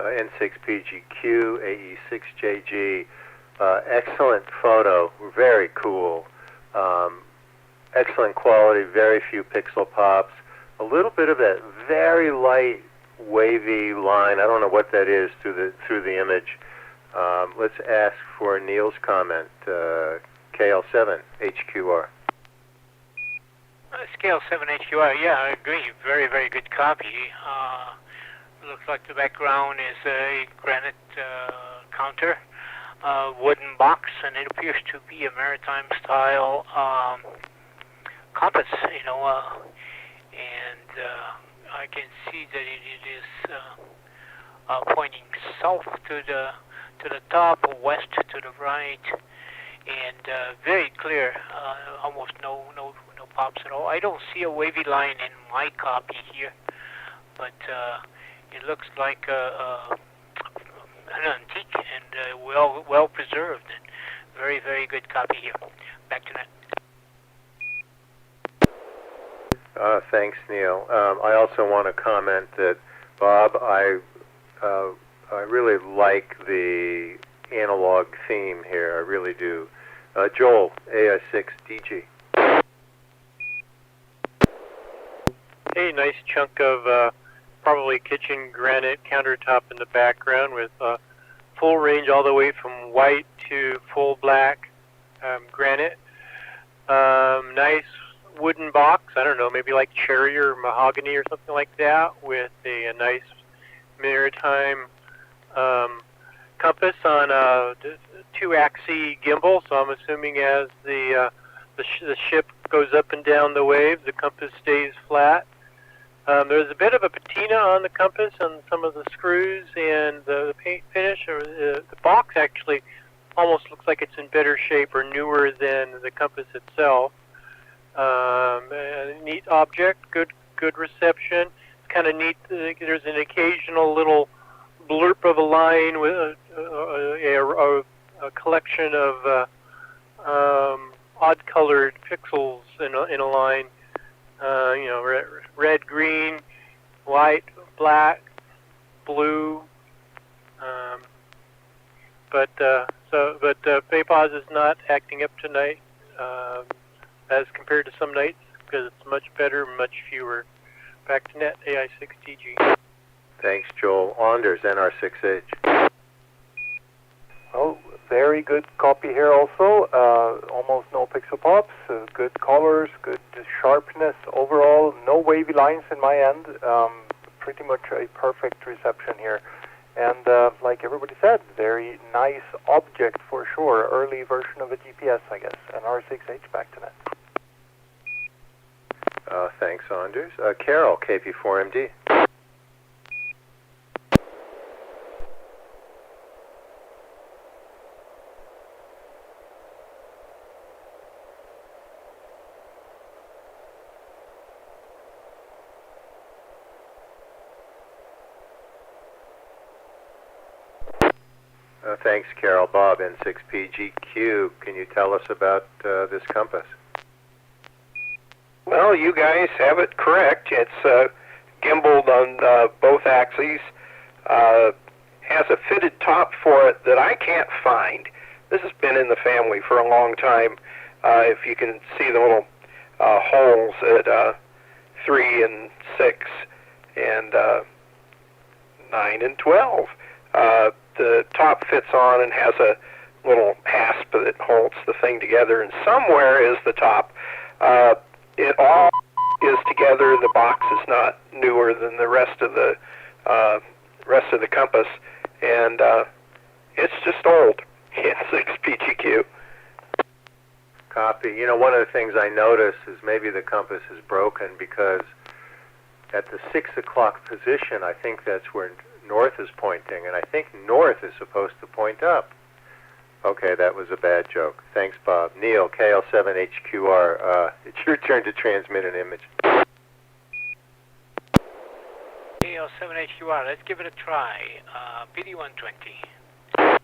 N6PGQ, AE6JG. Excellent photo, very cool. Excellent quality, very few pixel pops. A little bit of that very light, wavy line. I don't know what that is through the image. Let's ask for Neil's comment. KL7 HQR. Scale 7 HQR, yeah, I agree. Very, very good copy. Looks like the background is a granite counter, wooden box, and it appears to be a maritime style compass, and I can see that it is pointing south to the top, west to the right, and very clear. Almost no pops at all. I don't see a wavy line in my copy here, but it looks like an antique and well preserved. Very, very good copy here. Back to that. Thanks, Neil. I also want to comment that, Bob, I really like the analog theme here. I really do. Joel, AI6DG. Hey, nice chunk of probably kitchen granite countertop in the background with full range all the way from white to full black granite. Nice wooden box, I don't know, maybe like cherry or mahogany or something like that, with a nice maritime compass on a two-axis gimbal. So I'm assuming as the ship goes up and down the wave, the compass stays flat. There's a bit of a patina on the compass on some of the screws and the paint finish. Or the box actually almost looks like it's in better shape or newer than the compass itself. A neat object, good reception. It's kind of neat. There's an occasional little blurb of a line with a collection of odd-colored pixels in a line. Red, green, white, black, blue. But PayPause is not acting up tonight as compared to some nights, because it's much better, much fewer. Back to net, AI6DG. Thanks, Joel. Anders, NR6H. Oh, very good copy here also. Almost no pixel pops, good colors, good sharpness overall. No wavy lines in my end. Pretty much a perfect reception here. And like everybody said, very nice object for sure. Early version of a GPS, I guess. And R6H, back to net. Thanks, Anders. Carol, KP4MD. Thanks, Carol. Bob, N6PGQ. Can you tell us about this compass? Well, you guys have it correct. It's gimbaled on both axes. Has a fitted top for it that I can't find. This has been in the family for a long time. If you can see the little holes at 3 and 6 and 9 and 12. The top fits on and has a little hasp that holds the thing together, and somewhere is the top. It all is together. The box is not newer than the rest of the compass, and it's just old. N6 PGQ. Copy. You know, one of the things I notice is maybe the compass is broken, because at the 6 o'clock position, I think that's where north is pointing, and I think north is supposed to point up. Okay, that was a bad joke. Thanks, Bob. Neil, KL7HQR, it's your turn to transmit an image. KL7HQR, let's give it a try. PD120.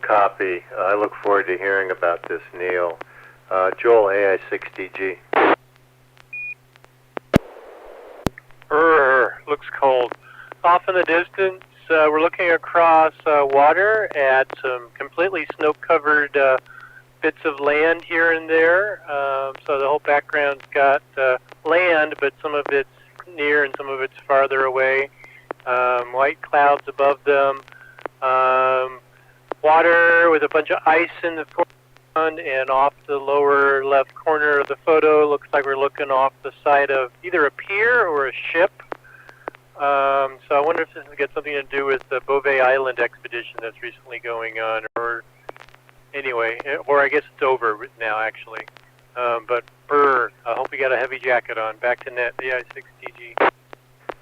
copy. I look forward to hearing about this, Neil. Joel, AI6DG. Looks cold. Off in the distance, we're looking across water at some completely snow-covered bits of land here and there. So the whole background's got land, but some of it's near and some of it's farther away. White clouds above them. Water with a bunch of ice in the foreground, and off the lower left corner of the photo, looks like we're looking off the side of either a pier or a ship. So I wonder if this has got something to do with the Beauvais Island expedition that's recently going on, or anyway, or I guess it's over now actually. But I hope you got a heavy jacket on. Back to net, AI6DG.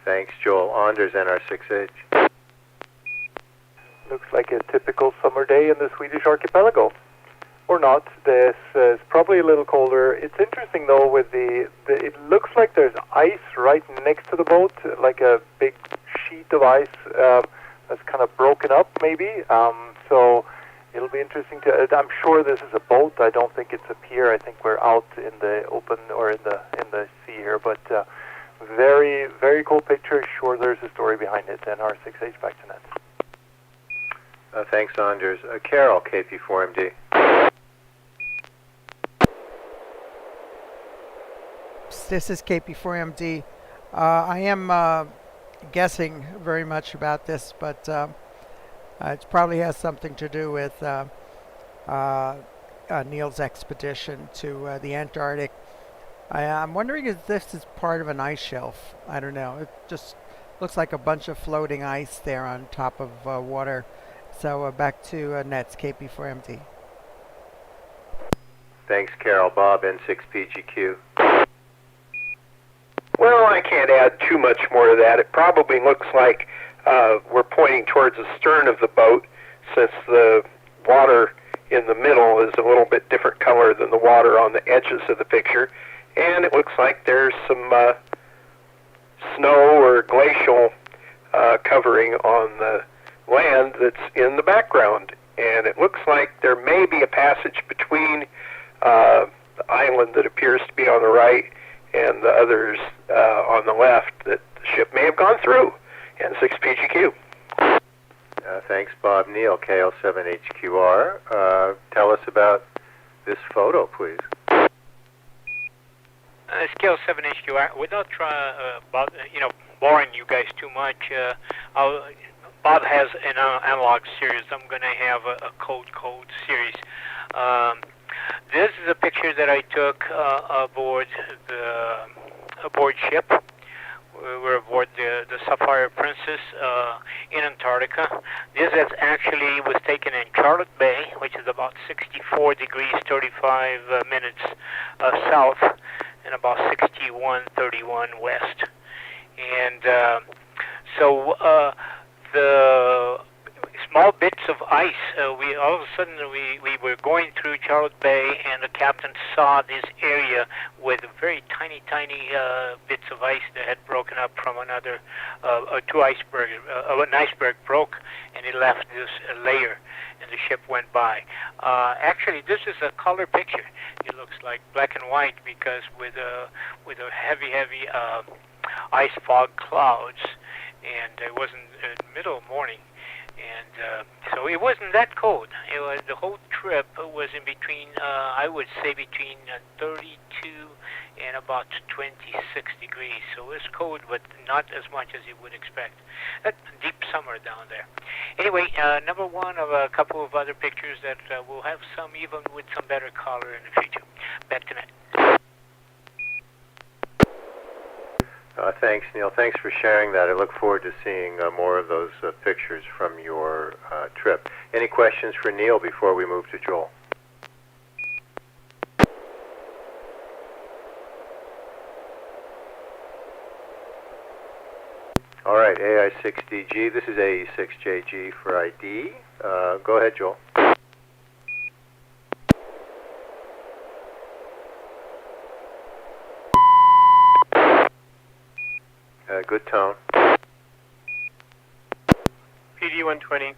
Thanks, Joel. Anders, NR6H. Looks like a typical summer day in the Swedish archipelago. Or not. This is probably a little colder. It's interesting though with it looks like there's ice right next to the boat, like a big sheet of ice that's kind of broken up maybe. So it'll be interesting I'm sure this is a boat. I don't think it's a pier. I think we're out in the open or in the sea here, but very, very cool picture. Sure there's a story behind it. And R6H back to net. Thanks, Anders. Carol, KP4MD. This is KP4MD. I am guessing very much about this, but it probably has something to do with Neil's expedition to the Antarctic. I'm wondering if this is part of an ice shelf. I don't know. It just looks like a bunch of floating ice there on top of water. So back to nets, KP4MD. Thanks, Carol. Bob, N6PGQ. Well, I can't add too much more to that. It probably looks like we're pointing towards the stern of the boat, since the water in the middle is a little bit different color than the water on the edges of the picture. And it looks like there's some snow or glacial covering on the land that's in the background. And it looks like there may be a passage between the island that appears to be on the right and the others on the left that the ship may have gone through. N6PGQ. Thanks, Bob. Neil, KL7HQR. Tell us about this photo, please. Scale 7HQR. Without boring you guys too much, Bob has an analog series. I'm going to have a code series. This is a picture that I took aboard ship. We're aboard the Sapphire Princess in Antarctica. This actually was taken in Charlotte Bay, which is about 64 degrees 35 minutes south and about 61:31 west. And so the small bits of ice, all of a sudden we were going through Charlotte Bay, and the captain saw this area with very tiny bits of ice that had broken up from another two icebergs. An iceberg broke, and it left this layer, and the ship went by. Actually, this is a color picture. It looks like black and white because with a heavy ice fog clouds, and it wasn't middle of morning. And so it wasn't that cold. It was, the whole trip was in between, I would say between 32 and about 26 degrees. So it was cold, but not as much as you would expect. Deep summer down there. Anyway, number one of a couple of other pictures that will have some even with some better color in the future. Back to net. Thanks, Neil. Thanks for sharing that. I look forward to seeing more of those pictures from your trip. Any questions for Neil before we move to Joel? All right, AI6DG. This is AE6JG for ID. Go ahead, Joel. Good tone. PD 120.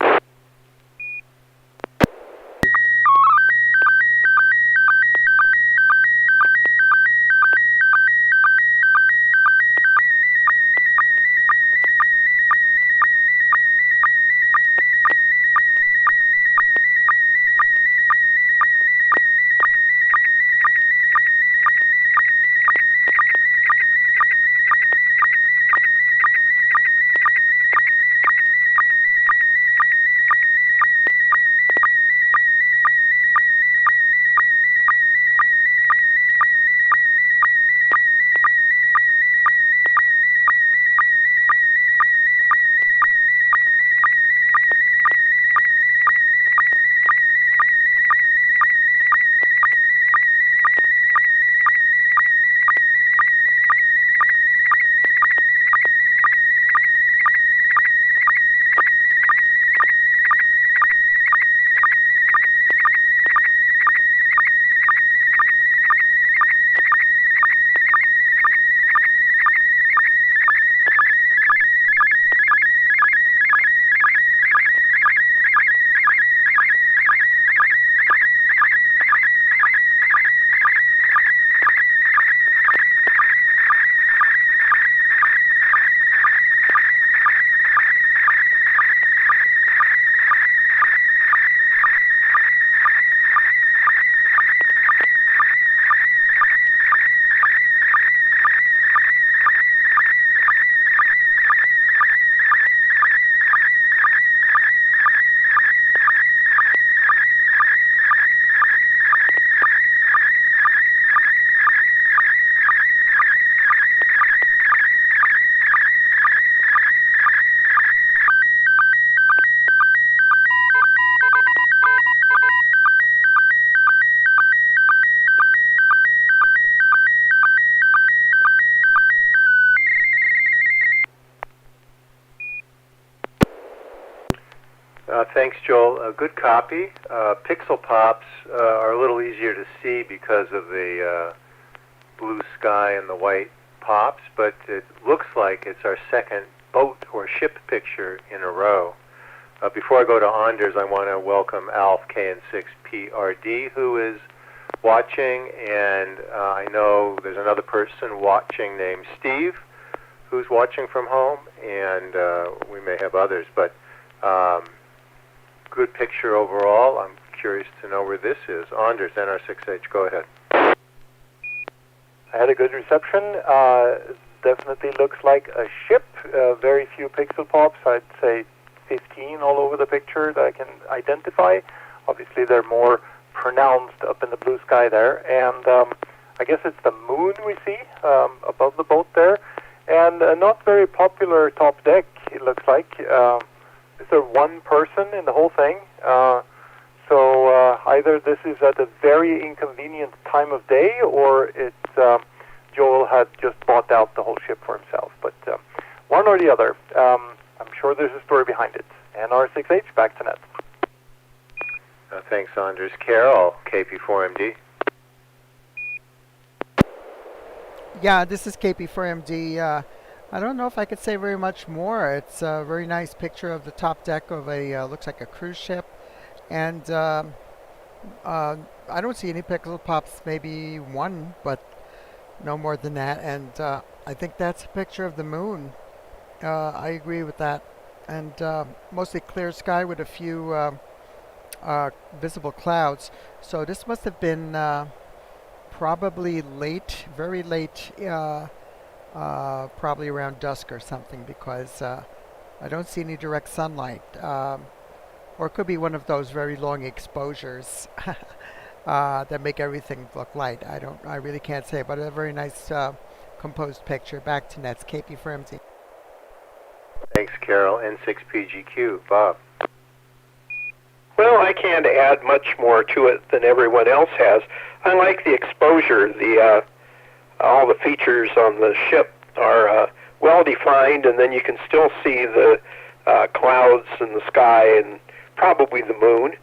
Thanks, Joel. A good copy. Pixel pops are a little easier to see because of the blue sky and the white pops, but it looks like it's our second boat or ship picture in a row. Before I go to Anders, I want to welcome Alf KN6PRD, who is watching, and I know there's another person watching named Steve, who's watching from home, and we may have others, but good picture overall. I'm curious to know where this is. Anders, NR6H, go ahead. I had a good reception. Definitely looks like a ship. Very few pixel pops. I'd say 15 all over the picture that I can identify. Obviously, they're more pronounced up in the blue sky there. And I guess it's the moon we see above the boat there. And a not very popular top deck, it looks like. Is there one person in the whole thing? So either this is at a very inconvenient time of day, or it's Joel had just bought out the whole ship for himself. But one or the other. I'm sure there's a story behind it. NR6H, back to net. Thanks, Anders. Carol, KP4MD. Yeah, this is KP4MD. I don't know if I could say very much more. It's a very nice picture of the top deck of a, looks like a cruise ship. And I don't see any pixel pops, maybe one, but no more than that. And I think that's a picture of the moon. I agree with that. And mostly clear sky with a few visible clouds. So this must have been probably late, very late, probably around dusk or something, because I don't see any direct sunlight. Or it could be one of those very long exposures that make everything look light. I really can't say, but a very nice composed picture. Back to nets. KP4MD. Thanks, Carol. N6PGQ. Bob. Well, I can't add much more to it than everyone else has. I like the exposure. All the features on the ship are well defined, and then you can still see the clouds in the sky and probably the moon.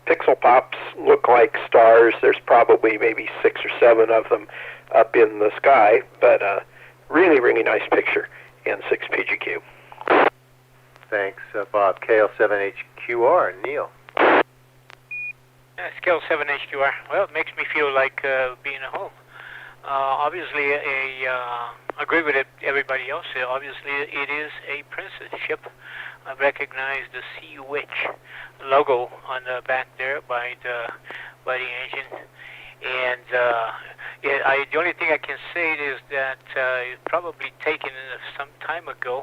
Pixel pops look like stars. There's probably maybe 6 or 7 of them up in the sky, but really, really nice picture. N6PGQ. Thanks, Bob. KL7HQR. Neil. Scale 7HQR. Well, it makes me feel like being at home. Obviously, agree with it, everybody else. Obviously, it is a princess ship. I recognize the Sea Witch logo on the back there by the engine. And the only thing I can say is that it's probably taken some time ago,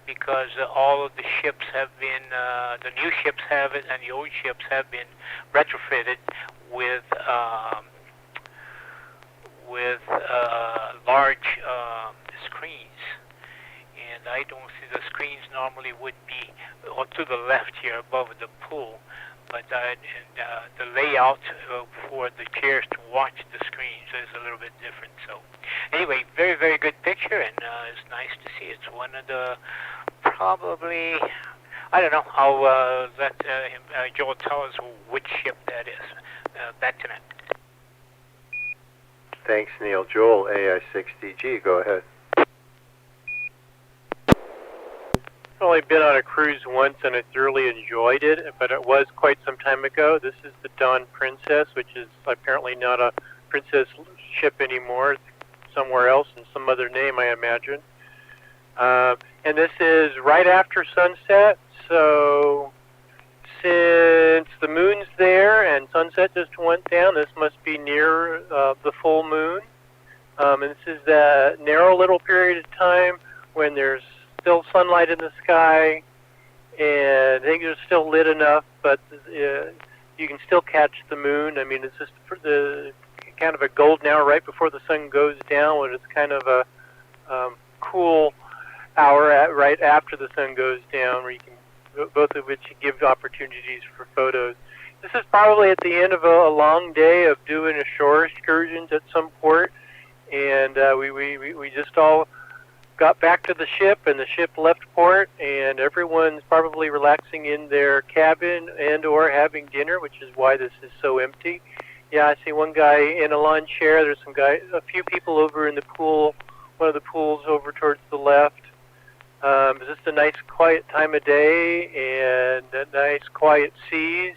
because all of the ships have been, the new ships have it, and the old ships have been retrofitted with large screens. And I don't see the screens normally would be to the left here above the pool, but the layout for the chairs to watch the screens is a little bit different. So anyway, very, very good picture, and it's nice to see. It's one of the probably, I don't know, I'll let Joel tell us which ship that is. Back to that. Thanks, Neil. Joel, AI6DG, go ahead. I've only been on a cruise once, and I thoroughly enjoyed it, but it was quite some time ago. This is the Dawn Princess, which is apparently not a princess ship anymore. It's somewhere else in some other name, I imagine. And this is right after sunset, so since the moon's there and sunset just went down, this must be near the full moon. And this is that narrow little period of time when there's still sunlight in the sky, and things are still lit enough, but you can still catch the moon. I mean, it's just the kind of a golden hour right before the sun goes down, when it's kind of a cool hour right after the sun goes down, where you can, both of which give opportunities for photos. This is probably at the end of a long day of doing ashore excursions at some port, and we just all got back to the ship, and the ship left port, and everyone's probably relaxing in their cabin and or having dinner, which is why this is so empty. Yeah, I see one guy in a lawn chair. There's a few people over in the pool, one of the pools over towards the left. It's just a nice quiet time of day and nice quiet seas.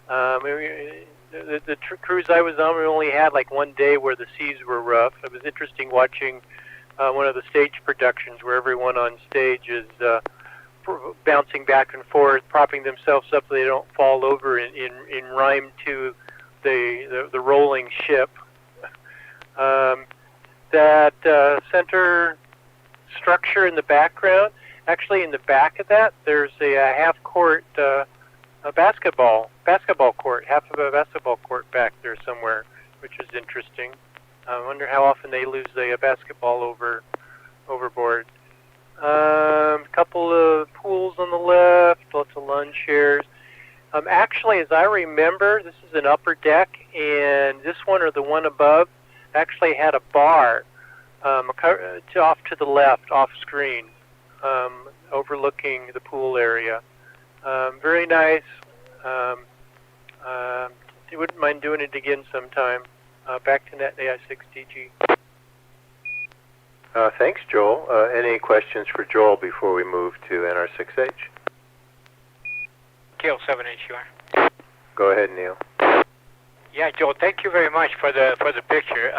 The cruise I was on, we only had like one day where the seas were rough. It was interesting watching one of the stage productions where everyone on stage is bouncing back and forth, propping themselves up so they don't fall over in rhyme to the rolling ship. That center structure in the background, actually in the back of that, there's a half-court a basketball court, half of a basketball court back there somewhere, which is interesting. I wonder how often they lose a basketball overboard. A couple of pools on the left, lots of lawn chairs. Actually, as I remember, this is an upper deck, and this one or the one above actually had a bar off to the left, off screen, overlooking the pool area. Very nice. You wouldn't mind doing it again sometime. Back to Net AI6DG. Thanks, Joel. Any questions for Joel before we move to NR6H? KL7HUR. Go ahead, Neil. Yeah, Joel, thank you very much for the picture.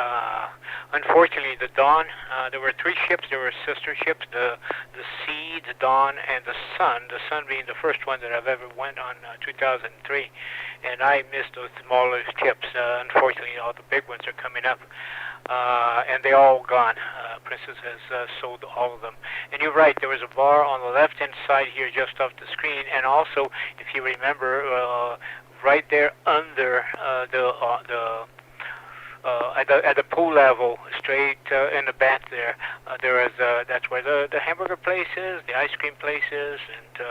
Unfortunately, the Dawn, there were three ships. There were sister ships, the Sea, the Dawn, and the Sun. The Sun being the first one that I've ever went on, 2003. And I missed those smaller ships. Unfortunately, all the big ones are coming up. And they're all gone. Princess has sold all of them. And you're right, there was a bar on the left-hand side here just off the screen. And also, if you remember, right there under at the pool level, straight in the back there, there is that's where the hamburger place is, the ice cream place is, and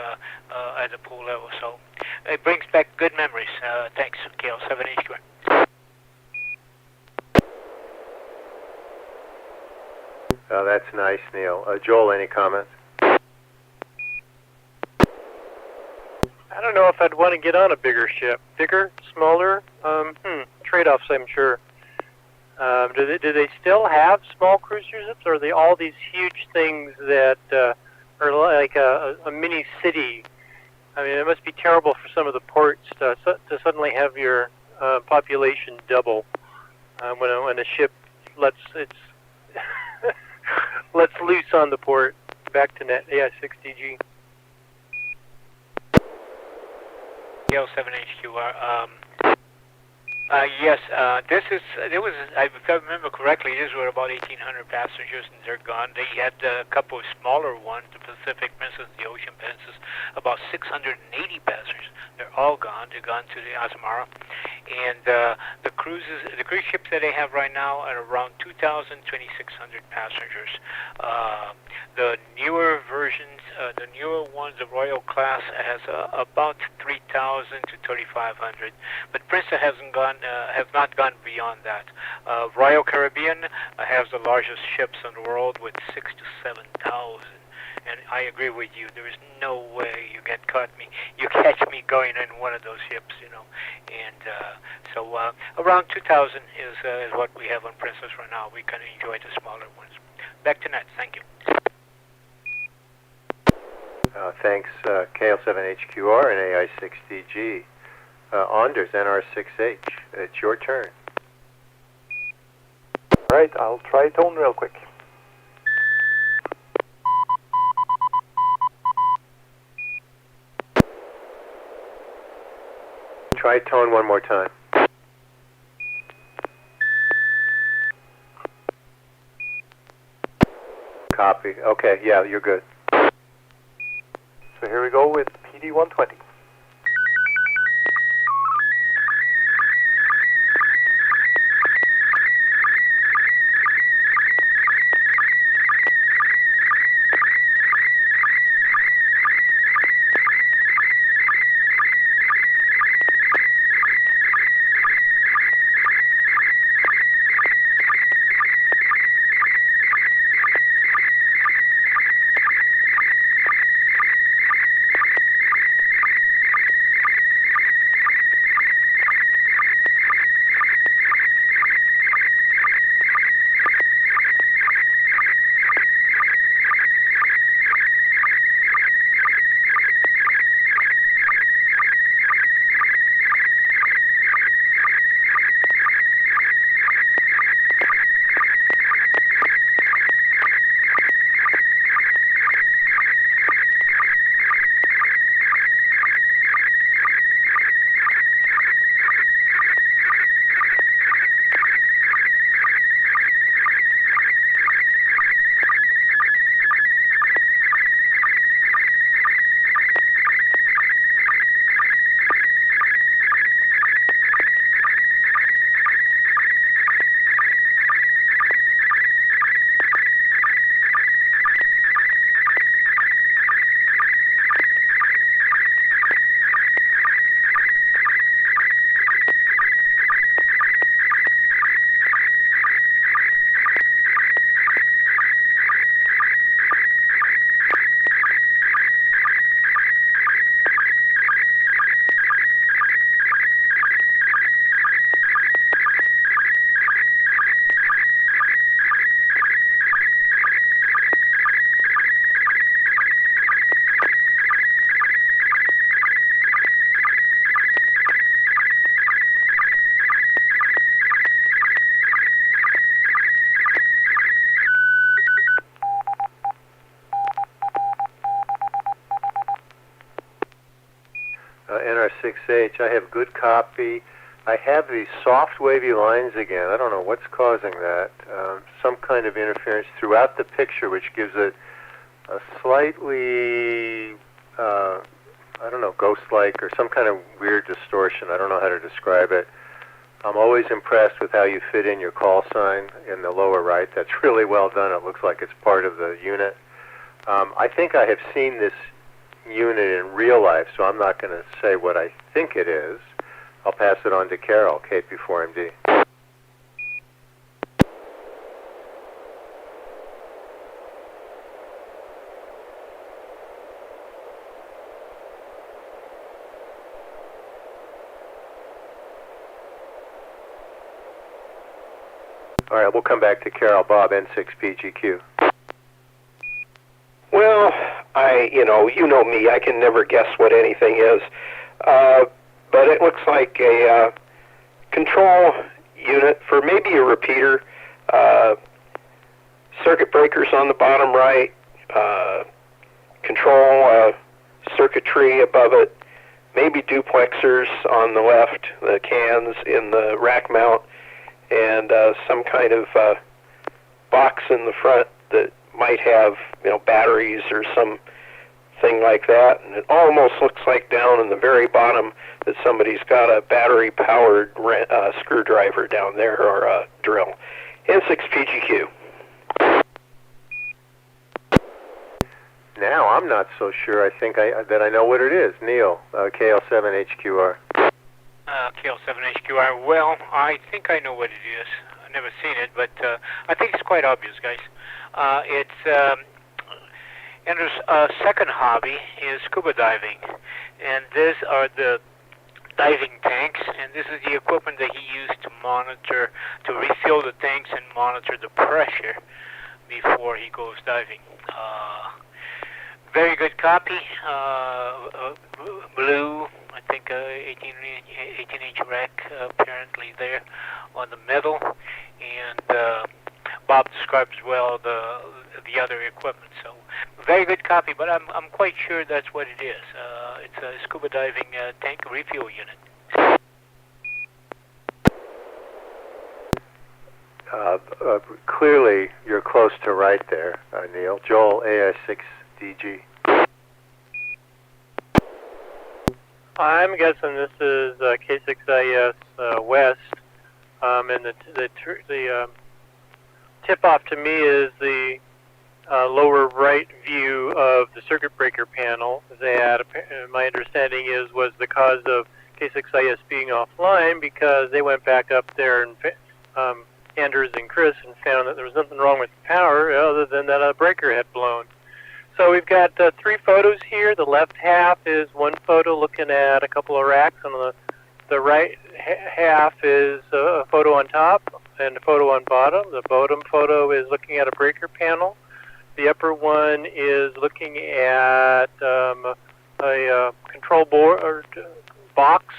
at the pool level. So it brings back good memories. Thanks, KL7HQR. That's nice, Neil. Joel, any comments? I don't know if I'd want to get on a bigger ship. Bigger, smaller, trade-offs, I'm sure. Do they still have small cruiser ships, or are they all these huge things that are like a mini city? I mean, it must be terrible for some of the ports to suddenly have your population double when a ship lets loose on the port. Back to Net AI6DG. KL7HQR. Yes, if I remember correctly, these were about 1,800 passengers, and they're gone. They had a couple of smaller ones, the Pacific Princess, the Ocean Princess, about 680 passengers. They're all gone. They're gone to the Asmara. And the cruise ships that they have right now are around 2,000, 2,600 passengers. The newer versions, the newer ones, the Royal class, has about 3,000 to 3,500. But Princess has not gone beyond that. Royal Caribbean has the largest ships in the world with 6,000 to 7,000. And I agree with you. There is no way you catch me going in one of those ships, you know. And so around 2,000 is what we have on Princess right now. We can enjoy the smaller ones. Back to Net. Thank you. Thanks, KL7HQR and AI6DG. Anders, NR6H, it's your turn. Right, I'll try tone real quick. Try tone one more time. Copy. Okay, yeah, you're good. So here we go with PD120. N6H. I have good copy. I have these soft wavy lines again. I don't know what's causing that. Some kind of interference throughout the picture, which gives it a slightly, I don't know, ghost-like or some kind of weird distortion. I don't know how to describe it. I'm always impressed with how you fit in your call sign in the lower right. That's really well done. It looks like it's part of the unit. I think I have seen this unit in real life, so I'm not going to say what I think it is. I'll pass it on to Carol, KP4MD. All right, we'll come back to Carol. Bob, N6PGQ. Well, you know me, I can never guess what anything is. But it looks like a control unit for maybe a repeater. Circuit breakers on the bottom right, control circuitry above it, maybe duplexers on the left, the cans in the rack mount, and some kind of box in the front that might have, batteries or something like that. And it almost looks like down in the very bottom that somebody's got a battery-powered screwdriver down there, or a drill. N6PGQ. Now, I'm not so sure. I think that I know what it is. Neil, KL7HQR. KL7HQR. Well, I think I know what it is. I've never seen it, but I think it's quite obvious, guys. Andrew's second hobby is scuba diving, and these are the diving tanks, and this is the equipment that he used to monitor, to refill the tanks and monitor the pressure before he goes diving. Very good copy, blue, I think 18-inch rack apparently there on the metal, and Bob describes well the other equipment. So very good copy, but I'm quite sure that's what it is. It's a scuba diving tank refuel unit. Clearly, you're close to right there, Neil. Joel, AS6DG. I'm guessing this is K6IS West, and the tip-off to me is the lower right view of the circuit breaker panel. That, my understanding was the cause of K6IS being offline, because they went back up there, and Anders and Chris, and found that there was nothing wrong with the power other than that a breaker had blown. So we've got 3 photos here. The left half is one photo looking at a couple of racks, and the right half is a photo on top and a photo on bottom. The bottom photo is looking at a breaker panel. The upper one is looking at a control board or box.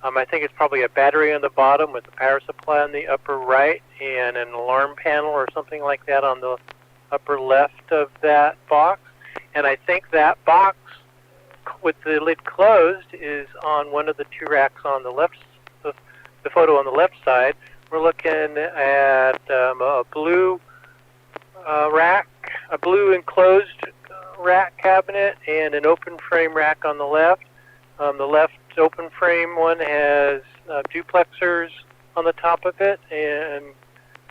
I think it's probably a battery on the bottom with the power supply on the upper right, and an alarm panel or something like that on the upper left of that box. And I think that box with the lid closed is on one of the 2 racks on the left, the photo on the left side. We're looking at a blue rack, a blue enclosed rack cabinet, and an open frame rack on the left. The left open frame one has duplexers on the top of it, and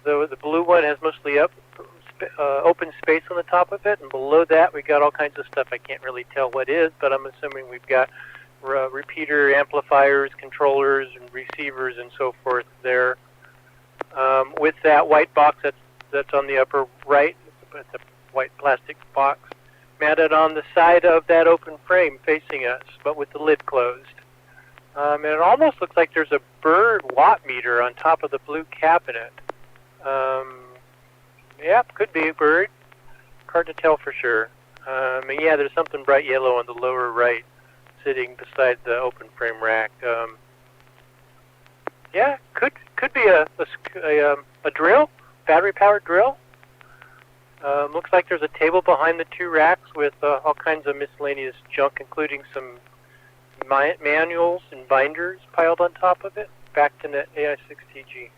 the blue one has mostly open space on the top of it, and below that we got all kinds of stuff I can't really tell what is, but I'm assuming we've got repeater amplifiers, controllers, and receivers and so forth there. With that white box that's on the upper right, it's a white plastic box, mounted on the side of that open frame facing us, but with the lid closed. And it almost looks like there's a bird watt meter on top of the blue cabinet. Yep, could be a bird. Hard to tell for sure. And yeah, there's something bright yellow on the lower right, sitting beside the open frame rack. Yeah, could be a drill, battery-powered drill. Looks like there's a table behind the 2 racks with all kinds of miscellaneous junk, including some manuals and binders piled on top of it. Back to Net AI6TG.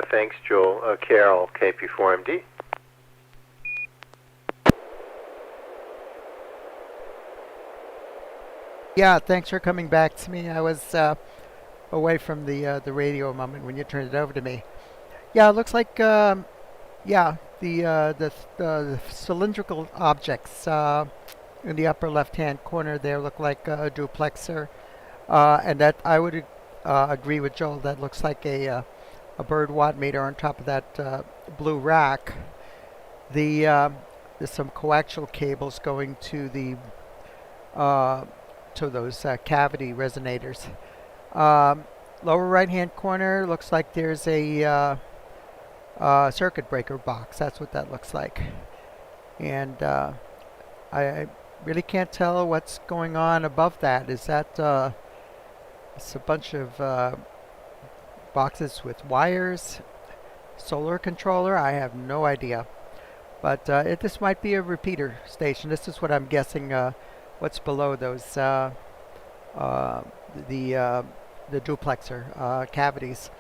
Thanks, Joel. Carol, KP4MD. Yeah, thanks for coming back to me. I was away from the radio a moment when you turned it over to me. Yeah, it looks like yeah, the cylindrical objects in the upper left-hand corner there look like a duplexer, and that I would agree with Joel. That looks like a bird watt meter on top of that blue rack. There's some coaxial cables going to the to those cavity resonators. Lower right-hand corner looks like there's a circuit breaker box. That's what that looks like. And I really can't tell what's going on above that. Is that it's a bunch of boxes with wires, solar controller? I have no idea. But this might be a repeater station. This is what I'm guessing. What's below those the duplexer cavities?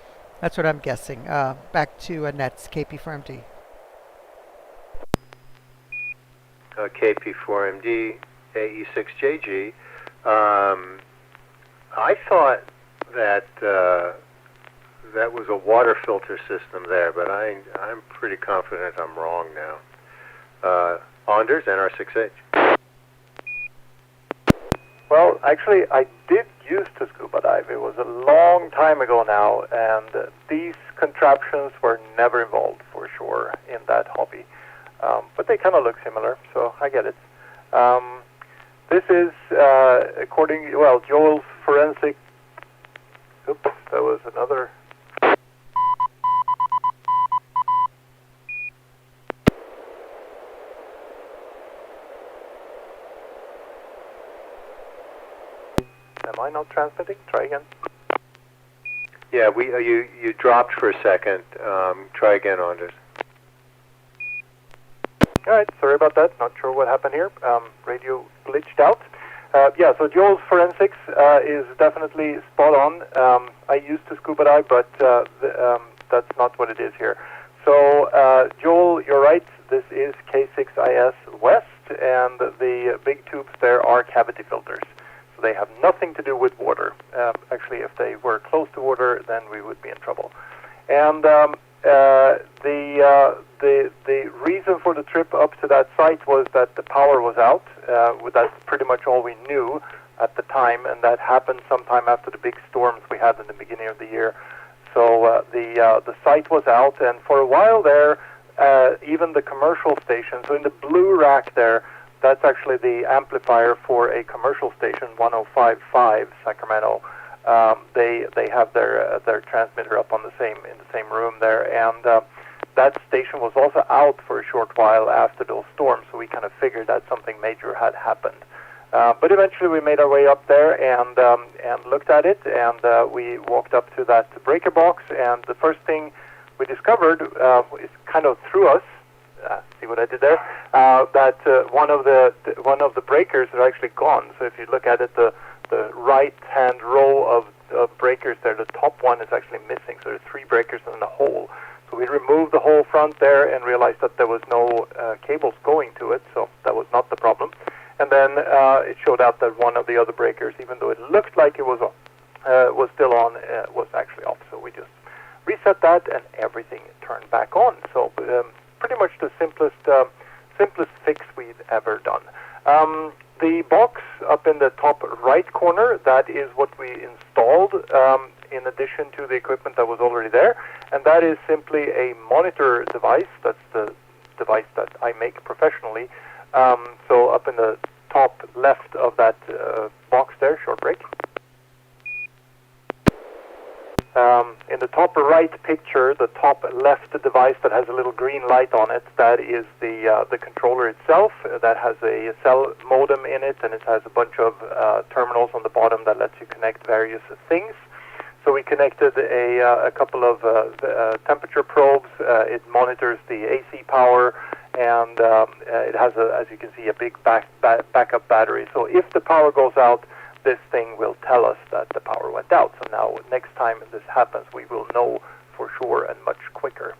That's what I'm guessing. Back to Nets, KP4MD. KP4MD, AE6JG. I thought that that was a water filter system there, but I'm pretty confident I'm wrong now. Anders, NR6H. Well, actually, I did used to scuba dive. It was a long time ago now, and these contraptions were never involved for sure in that hobby. But they kind of look similar, so I get it. This is, according, well, Joel's forensic... Oops, that was another... Am I not transmitting? Try again. Yeah, you dropped for a second. Try again, Anders. All right, sorry about that. Not sure what happened here. Radio glitched out. Yeah, so Joel's forensics is definitely spot on. I used to scuba dive, but that's not what it is here. So, Joel, you're right. This is K6IS West, and the big tubes there are cavity filters. So they have nothing to do with water. Actually, if they were close to water, then we would be in trouble. And the reason for the trip up to that site was that the power was out. That's pretty much all we knew at the time, and that happened sometime after the big storms we had in the beginning of the year. So the site was out, and for a while there, even the commercial station. So in the blue rack there, that's actually the amplifier for a commercial station, 105.5 Sacramento. They have their transmitter up on in the same room there, and that station was also out for a short while after those storms. So we kind of figured that something major had happened. But eventually we made our way up there and looked at it, and we walked up to that breaker box, and the first thing we discovered is kind of through us. See what I did there? That one of the breakers are actually gone. So if you look at it, the right-hand row of breakers there, the top one is actually missing. So there's 3 breakers in the hole. So we removed the whole front there and realized that there was no cables going to it. So that was not the problem. And then it showed out that one of the other breakers, even though it looked like it was still on, was actually off. So we just reset that, and everything turned back on. So pretty much the simplest fix we've ever done. The box up in the top right corner, that is what we installed in addition to the equipment that was already there, and that is simply a monitor device. That's the device that I make professionally. So up in the top left of that box there, short break. In the top right picture, the top left device that has a little green light on it, that is the controller itself. That has a cell modem in it, and it has a bunch of terminals on the bottom that lets you connect various things. So we connected a couple of temperature probes. It monitors the AC power, and it has, as you can see, a big backup battery. So if the power goes out, this thing will tell us that the power went out. So now next time this happens, we will know for sure and much quicker.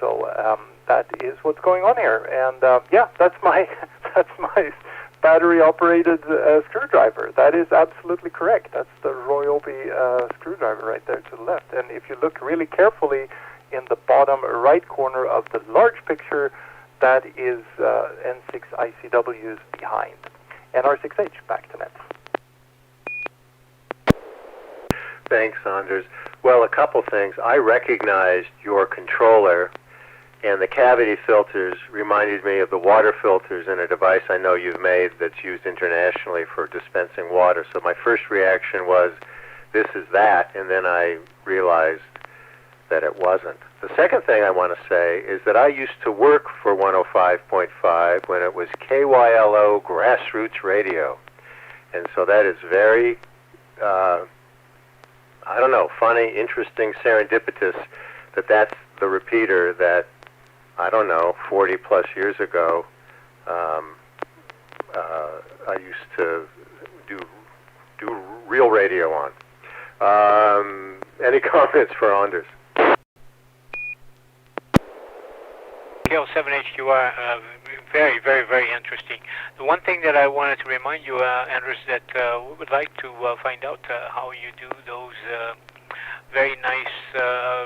So that is what's going on here. And yeah, that's my that's my battery-operated screwdriver. That is absolutely correct. That's the Ryobi screwdriver right there to the left. And if you look really carefully in the bottom right corner of the large picture, that is N6 ICWs behind. NR6H, back to Net. Thanks, Anders. Well, a couple things. I recognized your controller, and the cavity filters reminded me of the water filters in a device I know you've made that's used internationally for dispensing water. So my first reaction was, this is that, and then I realized that it wasn't. The second thing I want to say is that I used to work for 105.5 when it was KYLO grassroots radio. And so that is very, I don't know, funny, interesting, serendipitous that that's the repeater that, I don't know, 40 plus years ago, I used to do real radio on. Any comments for Anders? KL7HQR, very, very, very interesting. The one thing that I wanted to remind you, Anders, that we would like to find out how you do those very nice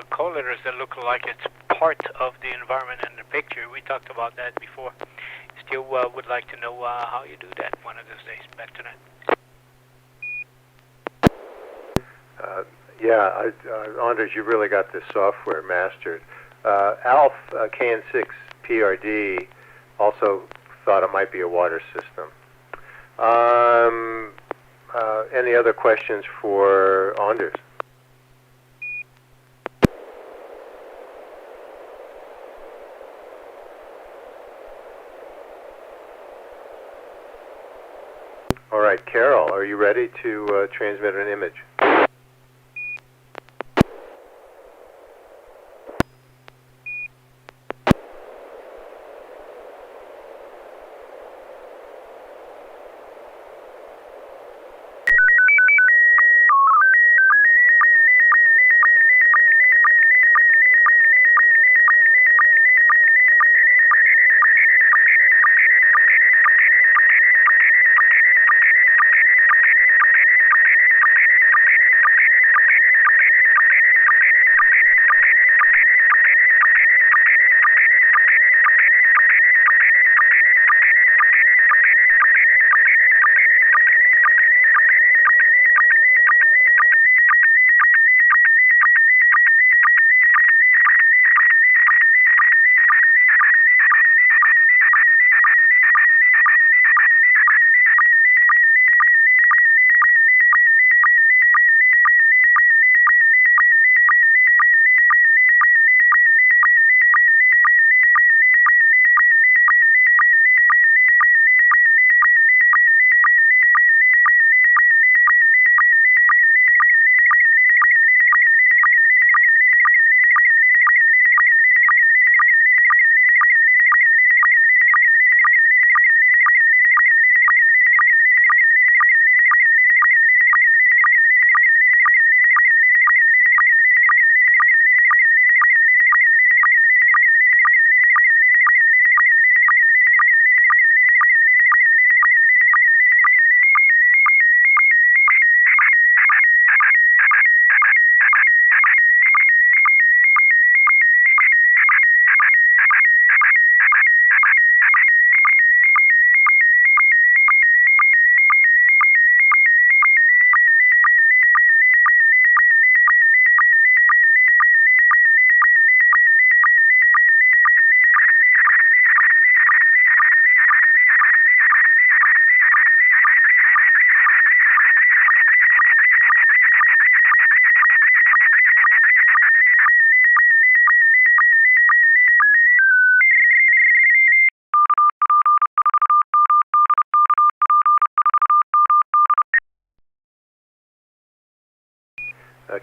call letters that look like it's part of the environment in the picture. We talked about that before. Still would like to know how you do that one of those days. Back to that. Yeah, Anders, you really got this software mastered. Alf KN6 PRD also thought it might be a water system. Any other questions for Anders? All right, Carol, are you ready to transmit an image?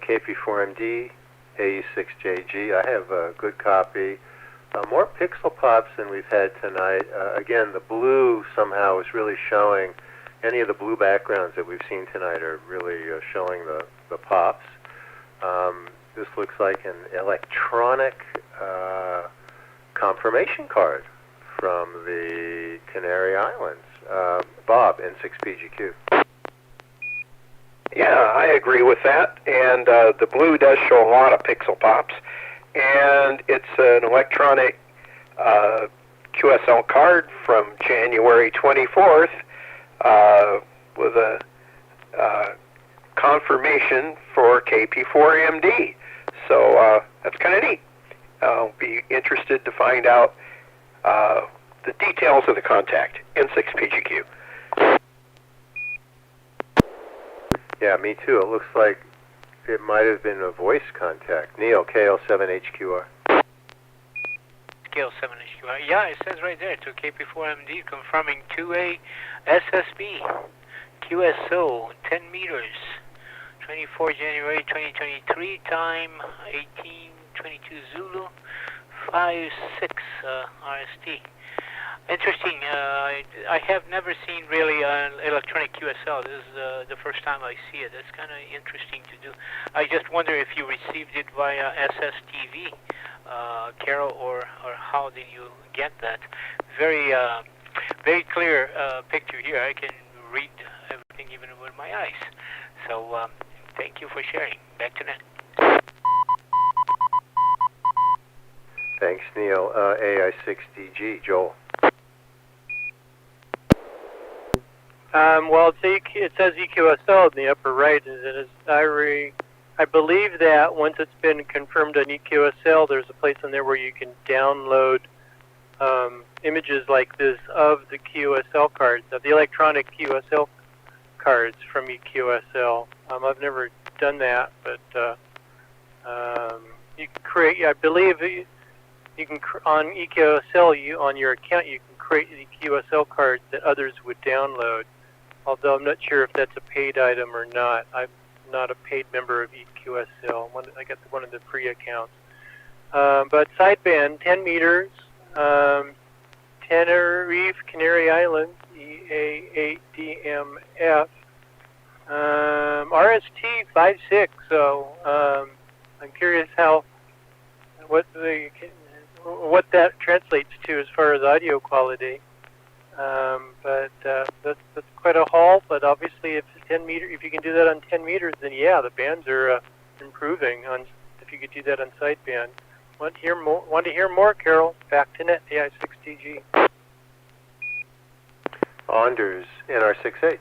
KP4MD, AE6JG. I have a good copy. More pixel pops than we've had tonight. Again, the blue somehow is really showing any of the blue backgrounds that we've seen tonight are really showing the pops. This looks like an electronic confirmation card from the Canary Islands. Bob, N6PGQ. Yeah, I agree with that. And the blue does show a lot of pixel pops. And it's an electronic QSL card from January 24th with a confirmation for KP4MD. So that's kind of neat. I'll be interested to find out the details of the contact, N6PGQ. Yeah, me too. It looks like it might have been a voice contact. Neil, KL7HQR. KL7HQR. Yeah, it says right there to KP4MD confirming 2A SSB QSO 10 meters. 24 January 2023, time 1822 Zulu, 56 RST. Interesting. I have never seen really an electronic QSL. This is the first time I see it. It's kind of interesting to do. I just wonder if you received it via SSTV, Carol, or how did you get that? Very very clear picture here. I can read everything even with my eyes. So thank you for sharing. Back to net. Thanks, Neil. AI6DG, Joel. Well, it says EQSL in the upper right, and I believe that once it's been confirmed on EQSL, there's a place in there where you can download images like this of the QSL cards, of the electronic QSL cards from EQSL. I've never done that, but you can create. I believe you can on EQSL, on your account, you can create the QSL cards that others would download. Although I'm not sure if that's a paid item or not. I'm not a paid member of EQSL. I got one of the free accounts. But sideband, 10 meters, Tenerife, Canary Islands, EA8DMF, RST 56. So I'm curious what that translates to as far as audio quality. But that's quite a haul. But obviously, if you can do that on 10 meters, then yeah, the bands are improving. If you could do that on sideband. Want to hear more, Carol? Back to net, AI6TG. Anders, NR6H.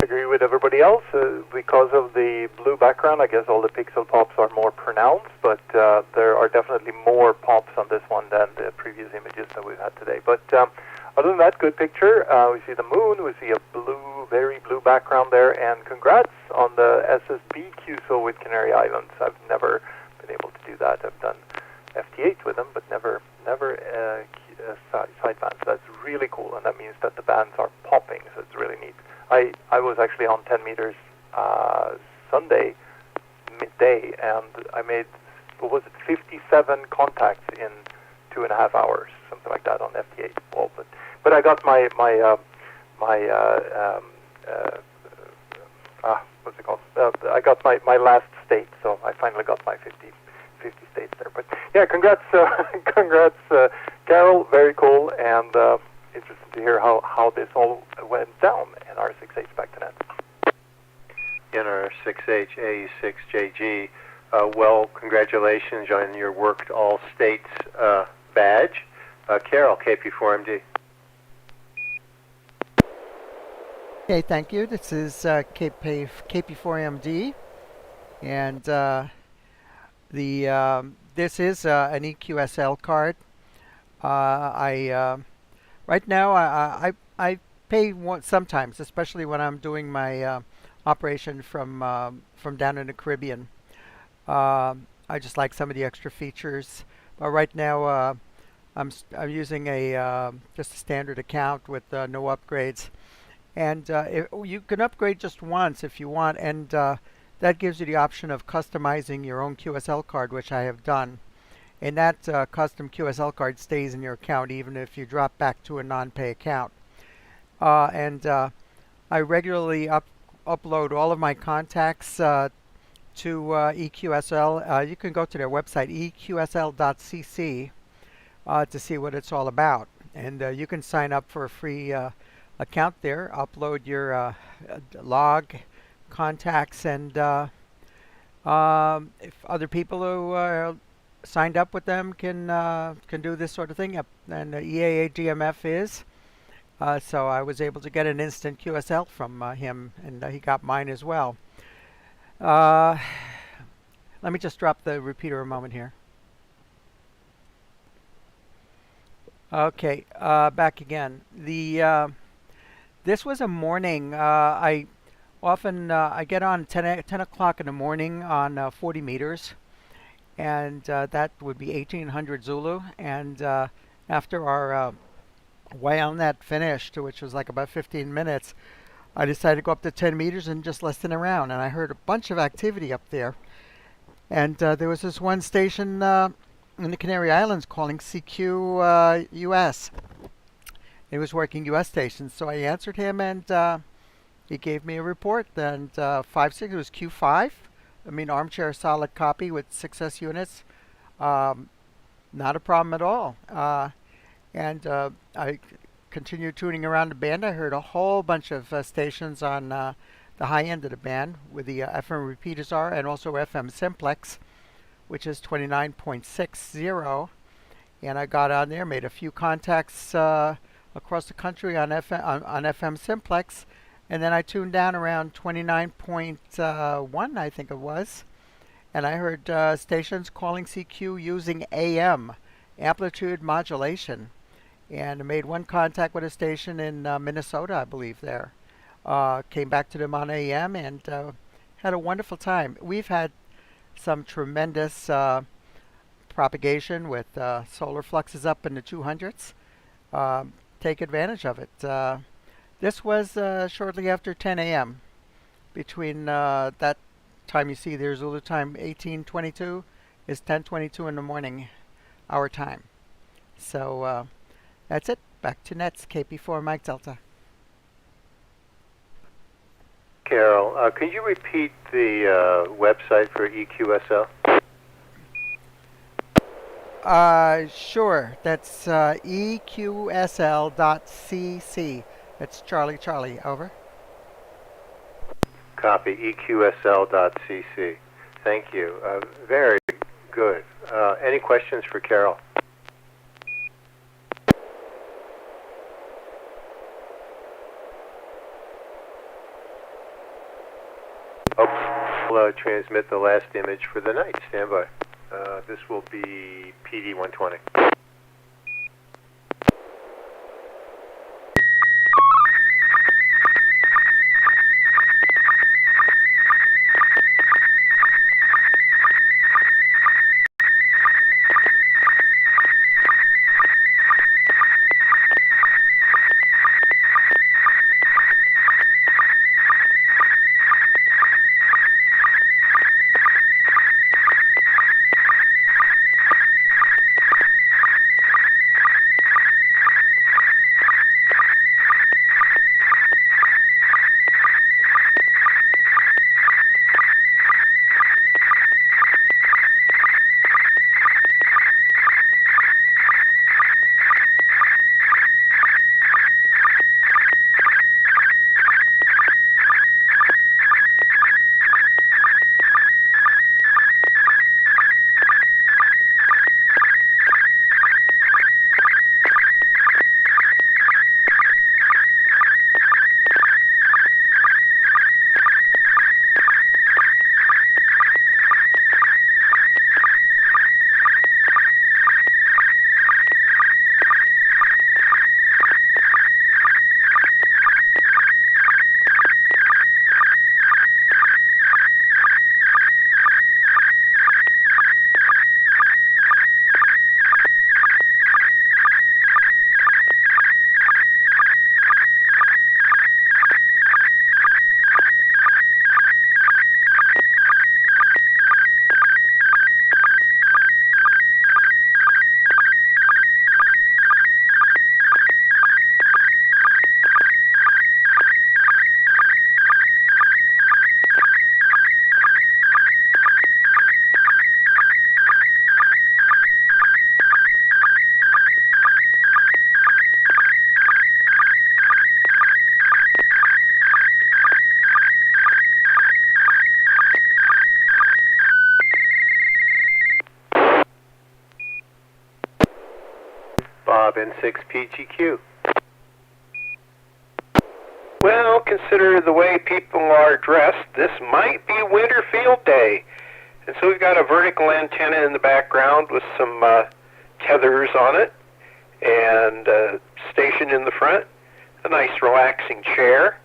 Agree with everybody else. Because of the blue background, I guess all the pixel pops are more pronounced, but there are definitely more pops on this one than the previous images that we've had today. But other than that, good picture. We see the moon, we see a very blue background there, and congrats on the SSB QSO with Canary Islands. I've never been able to do that. I've done FT8 with them, but never sidebands. That's really cool, and that means that the bands are popping, so it's really neat. I was actually on 10 meters Sunday midday, and I made, 57 contacts in 2.5 hours, something like that on FT8. Well, but I got my what's it called? I got my last state, so I finally got my 50 states there. But yeah, congrats, Carol. Very cool, and interested to hear how this all went down in R6H back to net. NR6H A6JG. Well, congratulations on your worked all states badge. Carol, KP4MD. Okay, thank you. This is KP4MD, and this is an EQSL card. Right now I pay sometimes, especially when I'm doing my operation from down in the Caribbean. I just like some of the extra features. But right now I'm using just a standard account with no upgrades. And you can upgrade just once if you want, and that gives you the option of customizing your own QSL card, which I have done. And that custom QSL card stays in your account even if you drop back to a non-pay account. and I regularly upload all of my contacts to EQSL. You can go to their website, eqsl.cc, to see what it's all about. And you can sign up for a free account there, upload your log, contacts, and if other people who signed up with them can do this sort of thing. And EAA GMF is. So I was able to get an instant QSL from him, and he got mine as well. Let me just drop the repeater a moment here. Okay, back again. This was a morning. I get on 10 o'clock in the morning on 40 meters, and that would be 1800 Zulu. And after our WANet finished, which was like about 15 minutes, I decided to go up to 10 meters and just listen around. And I heard a bunch of activity up there. And there was this one station in the Canary Islands calling CQ US. It was working US stations, so I answered him, and he gave me a report. And 5.6, it was Q5. I mean, armchair solid copy with 6S units. Not a problem at all. And I continued tuning around the band. I heard a whole bunch of stations on the high end of the band where the FM repeaters are, and also FM simplex, which is 29.60. And I got on there, made a few contacts across the country on FM simplex, and then I tuned down around 29.1, I think it was, and I heard stations calling CQ using AM, amplitude modulation, and I made one contact with a station in Minnesota, I believe, there. Came back to them on AM and had a wonderful time. We've had some tremendous propagation with solar fluxes up in the 200s. Take advantage of it. This was shortly after 10 a.m. Between that time you see there, Zulu time 1822 is 10:22 in the morning, our time. So that's it. Back to Nets, KP4 Mike Delta. Carol, could you repeat the website for EQSL? Sure. That's eqsl.cc. That's Charlie Charlie. Over. Copy, eqsl.cc. Thank you. Very good. Any questions for Carol? We'll transmit the last image for the night. Stand by. This will be PD 120. N6PGQ. Well, consider the way people are dressed. This might be winter field day. And so we've got a vertical antenna in the background with some tethers on it, and a station in the front, a nice relaxing chair.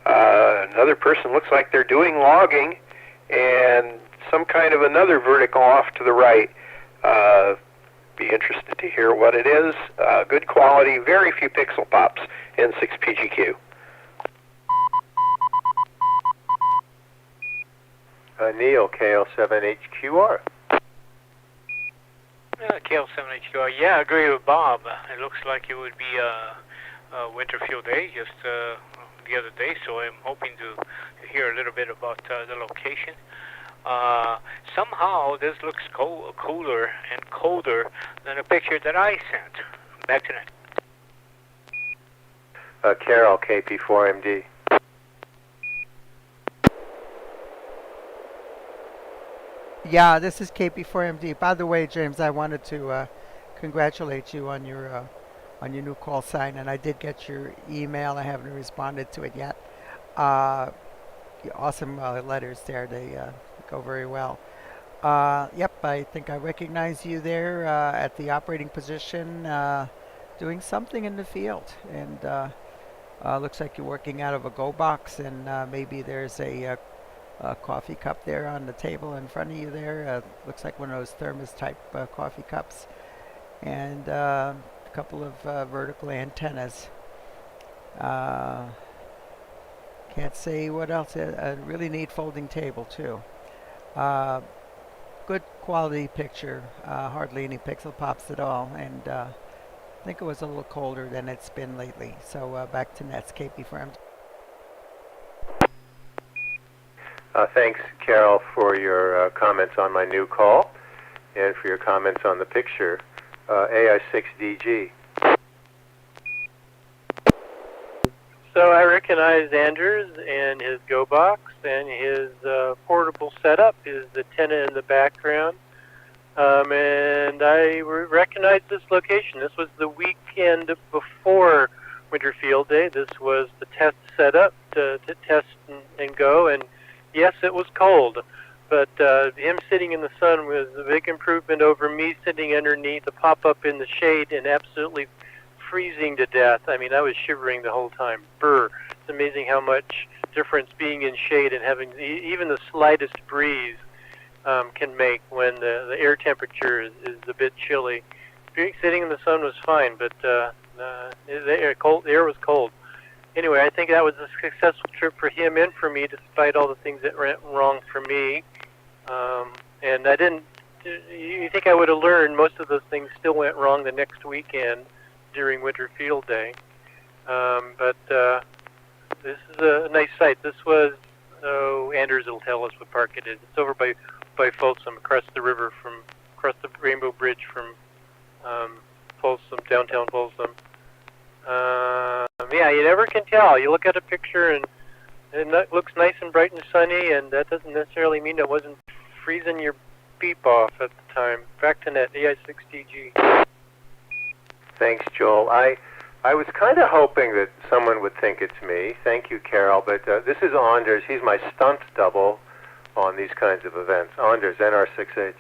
Another person looks like they're doing logging, and some kind of another vertical off to the right. Be interested to hear what it is. Good quality, very few pixel pops, N6PGQ. Neil, KL7HQR. KL7HQR. Yeah, I agree with Bob. It looks like it would be a winter field day just the other day, so I'm hoping to hear a little bit about the location. Somehow this looks cooler and colder than a picture that I sent. Back to that. Carol, KP4MD. Yeah, this is KP4MD. By the way, James, I wanted to congratulate you on your new call sign, and I did get your email. I haven't responded to it yet. Awesome letters there. They go very well. Yep, I think I recognize you there at the operating position, doing something in the field, and looks like you're working out of a Go box, and maybe there's a coffee cup there on the table in front of you there. Looks like one of those thermos type coffee cups, and a couple of vertical antennas. Can't say what else. A really neat folding table too. Good quality picture. Hardly any pixel pops at all, and I think it was a little colder than it's been lately. So back to Nets, KP4MD. Thanks, Carol, for your comments on my new call and for your comments on the picture. AI6DG. So I recognize Anders and his Go box and his portable setup, his antenna in the background. And I recognize this location. This was the weekend before Winter Field Day. This was the test setup to test and go. And yes, it was cold, but him sitting in the sun was a big improvement over me sitting underneath a pop-up in the shade and absolutely freezing to death. I mean, I was shivering the whole time. Brr. It's amazing how much difference being in shade and having even the slightest breeze can make when the air temperature is a bit chilly. Sitting in the sun was fine, but the air was cold. Anyway, I think that was a successful trip for him and for me, despite all the things that went wrong for me. And I didn't. You think I would have learned most of those things still went wrong the next weekend during Winter Field Day. But this is a nice site. This was, Anders will tell us what park it is. It's over by Folsom, across the river across the Rainbow Bridge from Folsom, downtown Folsom. Yeah, you never can tell. You look at a picture and it looks nice and bright and sunny, and that doesn't necessarily mean it wasn't freezing your beep off at the time. Back to net, AI6DG. Thanks, Joel. I was kind of hoping that someone would think it's me. Thank you, Carol. But this is Anders. He's my stunt double on these kinds of events. Anders, NR6H.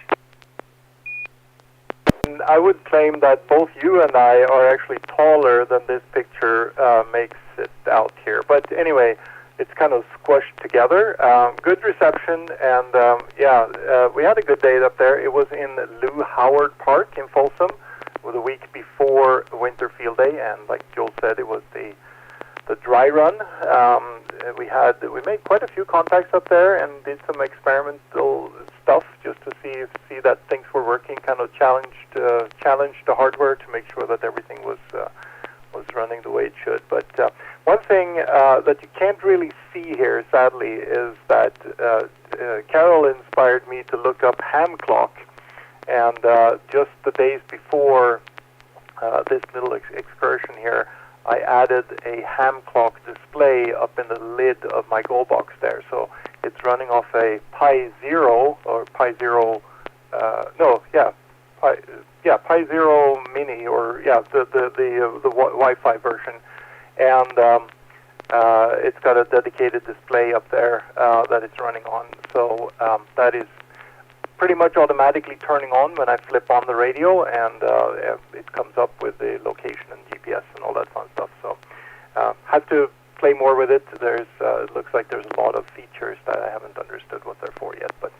I would claim that both you and I are actually taller than this picture makes it out here. But anyway, it's kind of squished together. Good reception, and we had a good day up there. It was in Lou Howard Park in Folsom. It was a week before Winter Field Day, and like Joel said, it was the dry run. We made quite a few contacts up there and did some experimental stuff just to see that things were working. Kind of challenged the hardware to make sure that everything was running the way it should. But one thing that you can't really see here, sadly, is that Carol inspired me to look up ham clock, and just the days before this little excursion here, I added a ham clock display up in the lid of my Go box there. So it's running off a Pi 0 or Pi 0, Pi Zero Mini, or the Wi-Fi version, and it's got a dedicated display up there that it's running on. So that is pretty much automatically turning on when I flip on the radio, and it comes up with the location and GPS and all that fun stuff. So have to play more with it. It looks like there's a lot of features that I haven't understood what they're for yet, but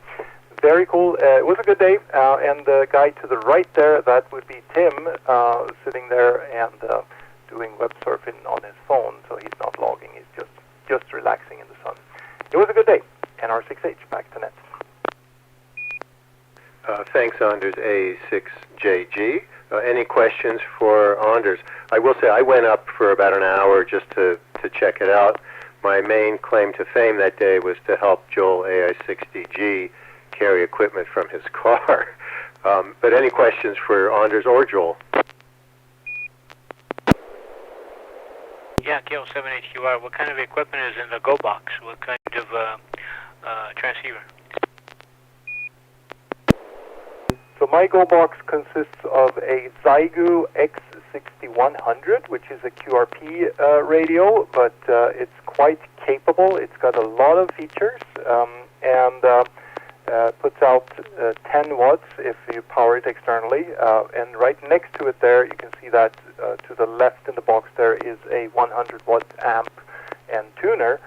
very cool. It was a good day, and the guy to the right there, that would be Tim, sitting there and doing web surfing on his phone, so he's not logging, he's just relaxing in the sun. It was a good day. NR6H, back to net. Thanks, Anders A6JG. Any questions for Anders? I will say I went up for about an hour just to check it out. My main claim to fame that day was to help Joel AI60G carry equipment from his car. But any questions for Anders or Joel? Yeah, KL7HQR. What kind of equipment is in the Go box? What kind of transceiver? So my Go box consists of a Zygu X6100, which is a QRP radio, but it's quite capable. It's got a lot of features, and puts out 10 watts if you power it externally. And right next to it there, you can see that to the left in the box there is a 100 watt amp and tuner.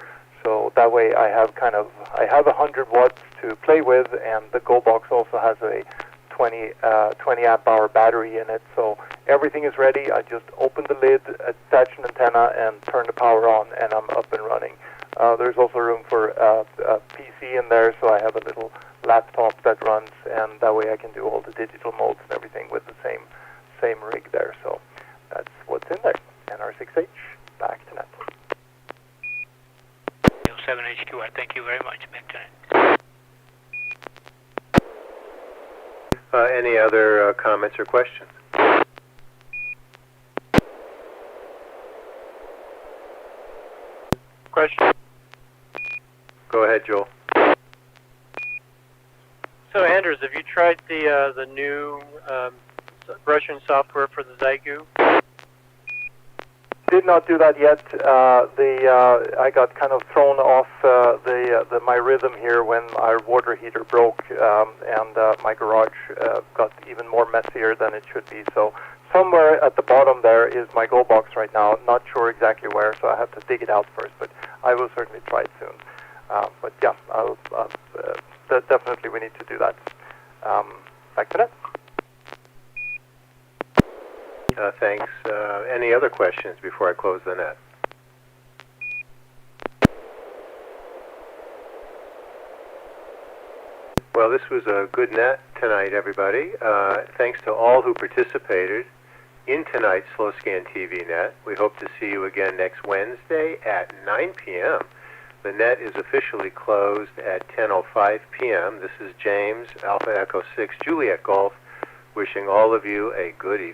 So that way I have 100 watts to play with, and the Go box also has a 20 amp hour battery in it. So everything is ready. I just open the lid, attach an antenna, and turn the power on, and I'm up and running. There's also room for a PC in there, so I have a little laptop that runs, and that way I can do all the digital modes and everything with the same rig there. So that's what's in there. NR6H, back to net. 7HQR, thank you very much. Back to net. Any other comments or questions? Question. Go ahead, Joel. So, Anders, have you tried the new Russian software for the Zygu? Did not do that yet. I got kind of thrown off my rhythm here when our water heater broke, and my garage got even more messier than it should be. So somewhere at the bottom there is my Go box right now. Not sure exactly where, so I have to dig it out first. But I will certainly try it soon. But yeah, definitely we need to do that. Back to that. Thanks. Any other questions before I close the net? Well, this was a good net tonight, everybody. Thanks to all who participated in tonight's Slow Scan TV net. We hope to see you again next Wednesday at 9 p.m. The net is officially closed at 10:05 p.m. This is James, Alpha Echo 6, Juliet Golf, wishing all of you a good evening.